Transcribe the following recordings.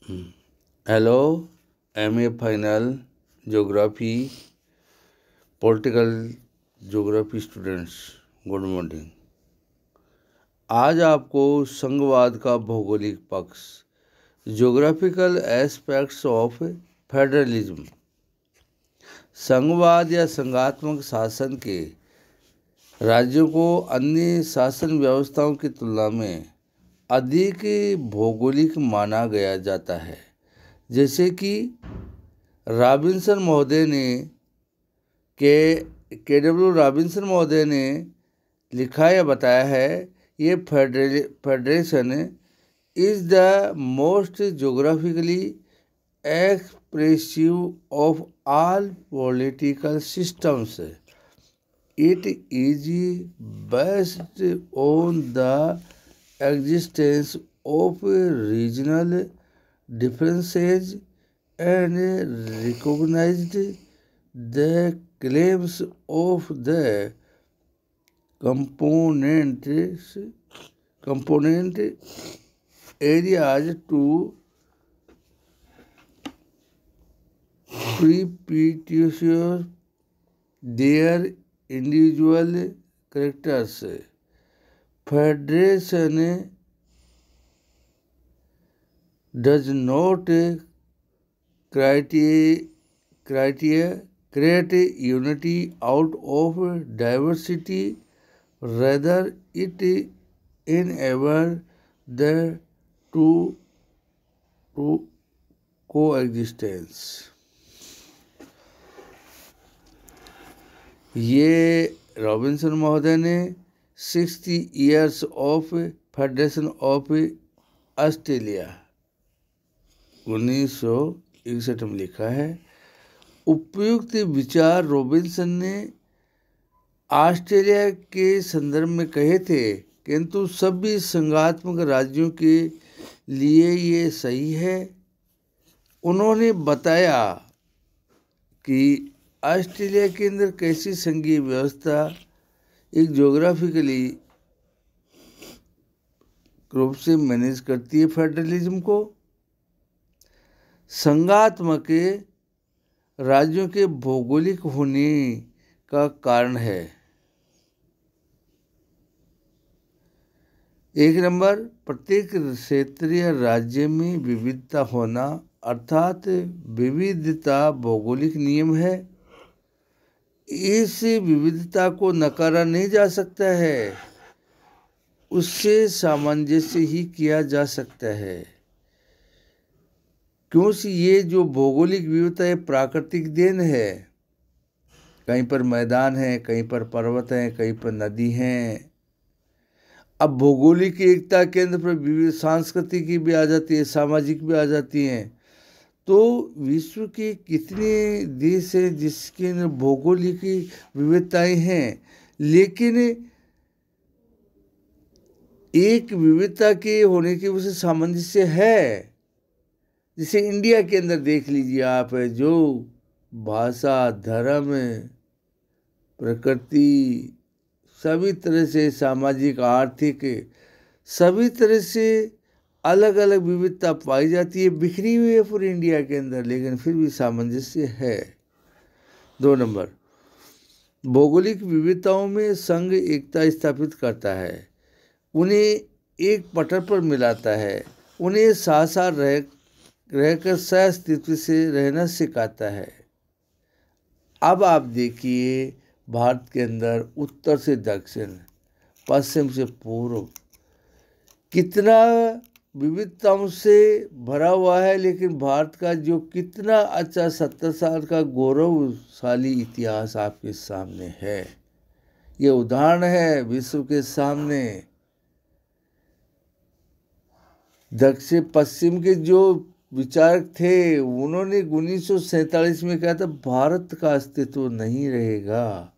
Hello, MA final geography political geography students, good morning. आज आपको संघवाद का भौगोलिक पक्ष, ज्योग्राफिकल एस्पेक्ट्स ऑफ फेडरलिज्म, संघवाद या संघात्मक शासन के राज्यों को अन्य शासन व्यवस्थाओं की तुलना में अधिक भौगोलिक माना गया जाता है। जैसे कि रॉबिन्सन महोदय ने के डब्ल्यू रॉबिन्सन महोदय ने लिखा या बताया है, ये federation is the most geographically expressive of all political systems. It is based on the existence of regional differences and recognized the claims of the component areas to perpetuate their individual characters. Federation does not create unity out of diversity, rather it enables the two coexistence। ये Robinson महोदय ने 60 years of federation of Australia 1961 में लिखा है। उपयुक्त विचार Robinson ने Australia के संदर्भ में कहे थे, किंतु सभी संघात्मक राज्यों के लिए ये सही है। उन्होंने बताया कि ऑस्ट्रेलिया के अंदर कैसी संघीय व्यवस्था एक ज्योग्राफिकली रूप से मैनेज करती है फेडरलिज्म को। संघात्मक राज्यों के भौगोलिक होने का कारण है, 1 नंबर, प्रत्येक क्षेत्रीय राज्य में विविधता होना, अर्थात विविधता भौगोलिक नियम है। इस विविधता को नकारा नहीं जा सकता है, उससे सामंजस्य ही किया जा सकता है, क्योंकि ये जो भौगोलिक विविधता है प्राकृतिक देन है। कहीं पर मैदान है, कहीं पर पर्वत हैं, कहीं पर नदी हैं। अब भौगोलिक एकता केंद्र पर विविध सांस्कृतिक भी आ जाती है, सामाजिक भी आ जाती हैं। तो विश्व के कितने देश हैं जिसके अंदर भौगोलिक विविधताएं हैं, लेकिन एक विविधता के होने की वजह से सामंजस्य है। जैसे इंडिया के अंदर देख लीजिए आप, जो भाषा, धर्म, प्रकृति, सभी तरह से सामाजिक, आर्थिक, सभी तरह से अलग अलग विविधता पाई जाती है, बिखरी हुई है पूरी इंडिया के अंदर, लेकिन फिर भी सामंजस्य है। 2 नंबर, भौगोलिक विविधताओं में संघ एकता स्थापित करता है, उन्हें एक पटल पर मिलाता है, उन्हें साथ साथ रहकर सह अस्तित्व से रहना सिखाता है। अब आप देखिए भारत के अंदर उत्तर से दक्षिण, पश्चिम से पूर्व कितना विविधताओं से भरा हुआ है, लेकिन भारत का जो कितना अच्छा 70 साल का गौरवशाली इतिहास आपके सामने है। ये उदाहरण है विश्व के सामने। दक्षिण पश्चिम के जो विचारक थे, उन्होंने 1947 में कहा था भारत का अस्तित्व नहीं रहेगा,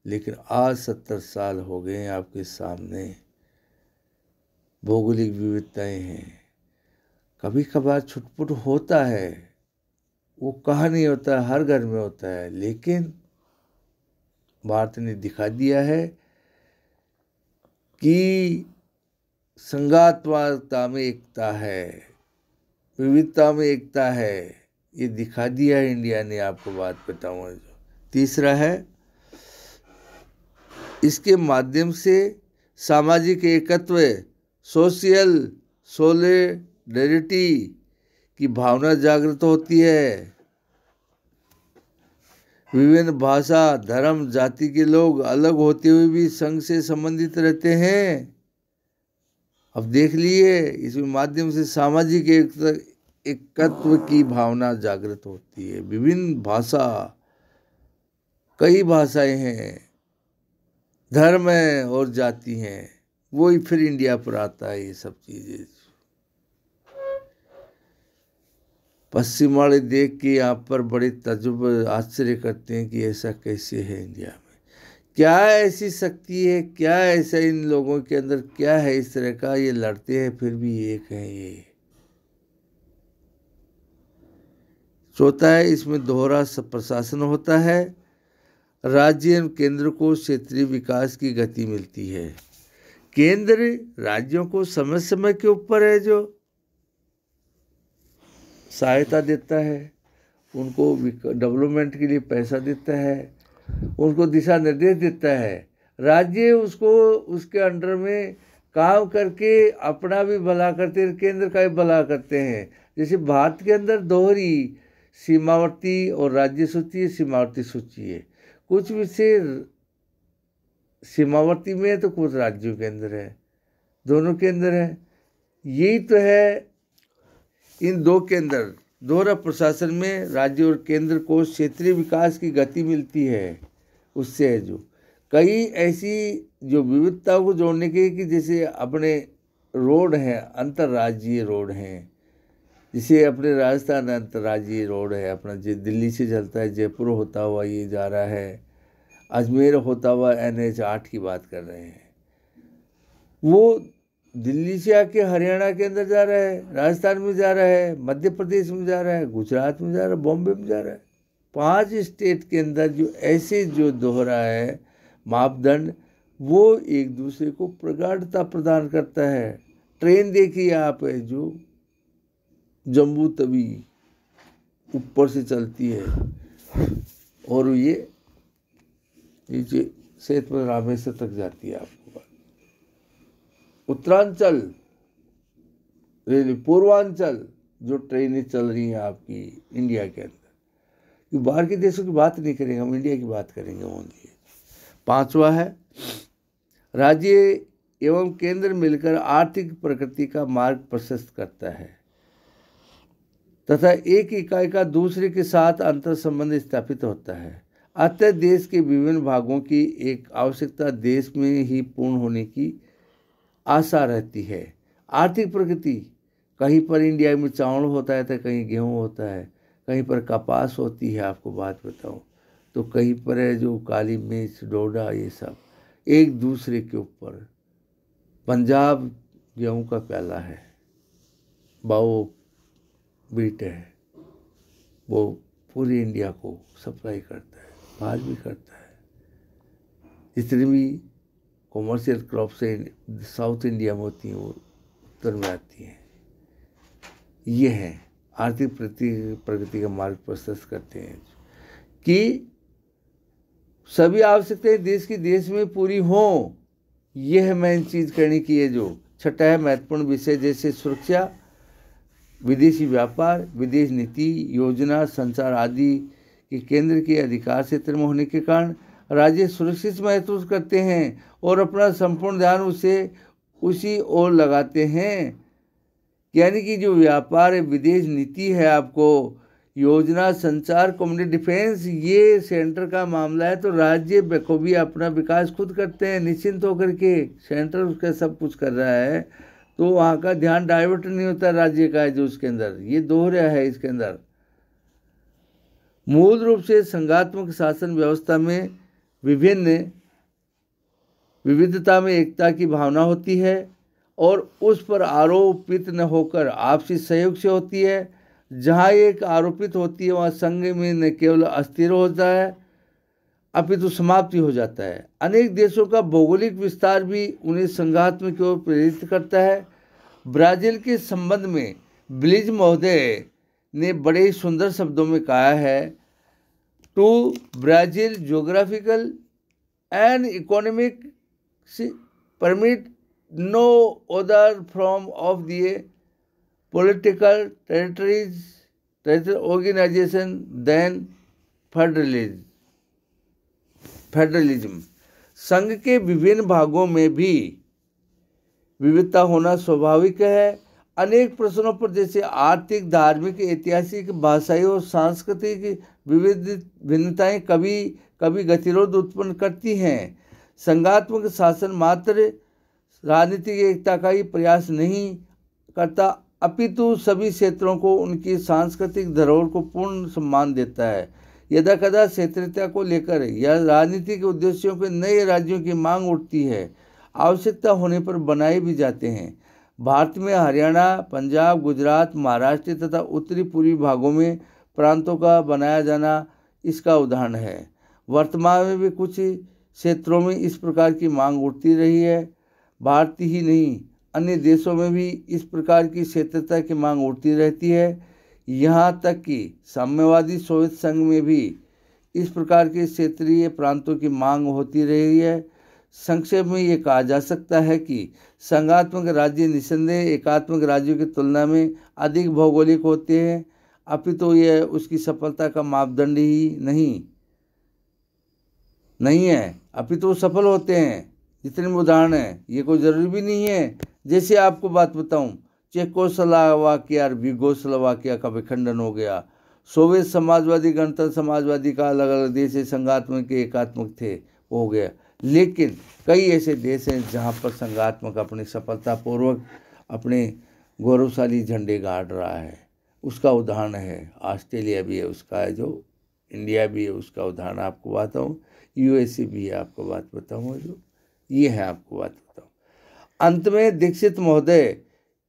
लेकिन आज 70 साल हो गए आपके सामने। भौगोलिक विविधताएं हैं, कभी कभार छुटपुट होता है, वो कहा नहीं होता, हर घर में होता है, लेकिन भारत ने दिखा दिया है कि संघात्मकता में एकता है, विविधता में एकता है, ये दिखा दिया है इंडिया ने। आपको बात बताऊँ जो तीसरा है, इसके माध्यम से सामाजिक एकत्व, सोशल सोलिडरिटी की भावना जागृत होती है। विभिन्न भाषा, धर्म, जाति के लोग अलग होते हुए भी संघ से संबंधित रहते हैं। अब देख लिए, इस माध्यम से सामाजिक एकत्व की भावना जागृत होती है। विभिन्न भाषा, कई भाषाएं हैं, धर्म है और जाति हैं, वही फिर इंडिया पर आता है। ये सब चीजें पश्चिम वाले देख के यहाँ पर बड़े तजुर्बे आश्चर्य करते हैं कि ऐसा कैसे है इंडिया में, क्या ऐसी शक्ति है, क्या ऐसा इन लोगों के अंदर क्या है इस तरह का, ये लड़ते हैं फिर भी एक है ये। चौथा है, इसमें दोहरा प्रशासन होता है। राज्य एवं केंद्र को क्षेत्रीय विकास की गति मिलती है। केंद्र राज्यों को समय समय के ऊपर है जो सहायता देता है, उनको डेवलपमेंट के लिए पैसा देता है, उनको दिशा निर्देश देता है। राज्य उसको उसके अंडर में काम करके अपना भी भला करते हैं, केंद्र का भी भला करते हैं। जैसे भारत के अंदर दोहरी सीमावर्ती और राज्य सूची है, सीमावर्ती सूची है। कुछ विषय सीमावर्ती में है तो कुछ राज्यों के अंदर है, दोनों के अंदर है। यही तो है इन दो के अंदर दोहरा प्रशासन में राज्य और केंद्र को क्षेत्रीय विकास की गति मिलती है। उससे है जो कई ऐसी जो विविधताओं को जोड़ने के, कि जैसे अपने रोड हैं, अंतर्राज्यीय रोड हैं, जैसे अपने राजस्थान अंतर्राज्यीय रोड है अपना, जो दिल्ली से चलता है, जयपुर होता हुआ ये जा रहा है, अजमेर होता हुआ NH 8 की बात कर रहे हैं। वो दिल्ली से आके हरियाणा के अंदर जा रहा है, राजस्थान में जा रहा है, मध्य प्रदेश में जा रहा है, गुजरात में जा रहा है, बॉम्बे में जा रहा है। 5 स्टेट के अंदर जो ऐसे जो दोहरा है मापदंड, वो एक दूसरे को प्रगाढ़ता प्रदान करता है। ट्रेन देखिए आप, है जो जम्मू तवी ऊपर से चलती है और ये नीचे सेतपुर रामेश्वर तक जाती है। आपको उत्तरांचल रेलवे, पूर्वांचल जो ट्रेनें चल रही हैं आपकी इंडिया के अंदर, बाहर के देशों की बात नहीं करेंगे, हम इंडिया की बात करेंगे ओनली। 5वां है, राज्य एवं केंद्र मिलकर आर्थिक प्रगति का मार्ग प्रशस्त करता है तथा एक इकाई का दूसरे के साथ अंतर संबंध स्थापित होता है। अतः देश के विभिन्न भागों की एक आवश्यकता देश में ही पूर्ण होने की आशा रहती है। आर्थिक प्रगति, कहीं पर इंडिया में चावल होता है तो कहीं गेहूं होता है, कहीं पर कपास होती है, आपको बात बताऊं तो कहीं पर है जो काली मिर्च, डोडा, ये सब एक दूसरे के ऊपर। पंजाब गेहूं का प्याला है, बाओ बीट है, वो पूरी इंडिया को सप्लाई करता है, बाहर भी करता है। जितनी भी कॉमर्शियल क्रॉप से साउथ इंडिया में होती हैं वो उत्तर में आती हैं। ये है आर्थिक प्रगति का मार्ग प्रशस्त करते हैं कि सभी आवश्यकताएं देश की देश में पूरी हों। यह मेन चीज़ करने की है। जो छठा है महत्वपूर्ण विषय, जैसे सुरक्षा, विदेशी व्यापार, विदेश नीति, योजना, संचार आदि के केंद्र के अधिकार क्षेत्र में होने के कारण राज्य सुरक्षित महसूस करते हैं और अपना संपूर्ण ध्यान उसी ओर लगाते हैं। यानी कि जो व्यापार है, विदेश नीति है, आपको योजना, संचार, कम्युनिटी डिफेंस, ये सेंटर का मामला है, तो राज्य बखूबी अपना विकास खुद करते हैं निश्चिंत होकर के। सेंटर उसका सब कुछ कर रहा है तो वहाँ का ध्यान डाइवर्ट नहीं होता राज्य का है जो उसके अंदर। ये दोहरा है इसके अंदर। मूल रूप से संघात्मक शासन व्यवस्था में विविधता में एकता की भावना होती है और उस पर आरोपित न होकर आपसी सहयोग से होती है। जहाँ एक आरोपित होती है वहाँ संघ में न केवल अस्थिर होता है अपितु समाप्ति हो जाता है। अनेक देशों का भौगोलिक विस्तार भी उन्हें संघात्मक की ओर प्रेरित करता है। ब्राज़ील के संबंध में ब्लिज महोदय ने बड़े ही सुंदर शब्दों में कहा है, to Brazil geographical and economic permit no other form of the political territory organisation than federalism. संघ के विभिन्न भागों में भी विविधता होना स्वाभाविक है। अनेक प्रश्नों पर जैसे आर्थिक, धार्मिक, ऐतिहासिक, भाषाई और सांस्कृतिक भिन्नताएं कभी कभी गतिरोध उत्पन्न करती हैं। संघात्मक शासन मात्र राजनीतिक एकता का ही प्रयास नहीं करता, अपितु सभी क्षेत्रों को उनकी सांस्कृतिक धरोहर को पूर्ण सम्मान देता है। यदाकदा क्षेत्रीयता को लेकर या राजनीतिक उद्देश्यों के नए राज्यों की मांग उठती है, आवश्यकता होने पर बनाए भी जाते हैं। भारत में हरियाणा, पंजाब, गुजरात, महाराष्ट्र तथा उत्तरी पूर्वी भागों में प्रांतों का बनाया जाना इसका उदाहरण है। वर्तमान में भी कुछ क्षेत्रों में इस प्रकार की मांग उठती रही है। भारत ही नहीं, अन्य देशों में भी इस प्रकार की क्षेत्रता की मांग उठती रहती है। यहाँ तक कि साम्यवादी सोवियत संघ में भी इस प्रकार के क्षेत्रीय प्रांतों की मांग होती रही है। संक्षेप में ये कहा जा सकता है कि संघात्मक राज्य निस्संदेह एकात्मक राज्यों की तुलना में अधिक भौगोलिक होते हैं, अपितु यह उसकी सफलता का मापदंड ही नहीं है, अपितु सफल होते हैं। जितने उदाहरण हैं, ये कोई ज़रूरी भी नहीं है। जैसे आपको बात बताऊं, चेकोस्लोवाकिया और यूगोस्लोवाकिया का विखंडन हो गया। सोवियत समाजवादी, गणतंत्र समाजवादी का अलग अलग देश संघात्मक के एकात्मक थे, हो गया। लेकिन कई ऐसे देश हैं जहां पर संघात्मक अपनी सफलतापूर्वक अपने गौरवशाली झंडे गाड़ रहा है। उसका उदाहरण है ऑस्ट्रेलिया भी है, उसका है जो इंडिया भी है, उसका उदाहरण आपको बताऊँ। यूएसए भी है, आपको बात बताऊँगा जो ये है, आपको बात बताऊँ। अंत में दीक्षित महोदय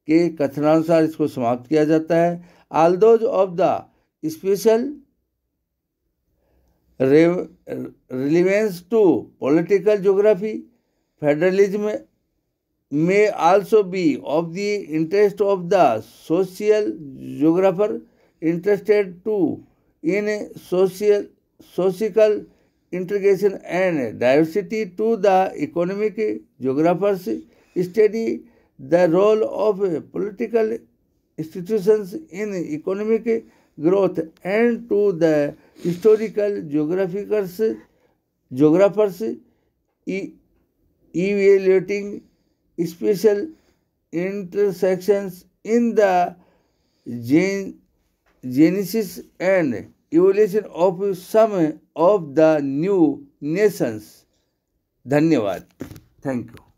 के कथनानुसार इसको समाप्त किया जाता है। Although of the special relevance to political geography, federalism may also be of the interest of the social geographer interested to in social integration and diversity, to the economic geographers study the role of political institutions in economic growth, and to the historical geographers evaluating special intersections in the genesis and evolution of some of the new nations. धन्यवाद, thank you.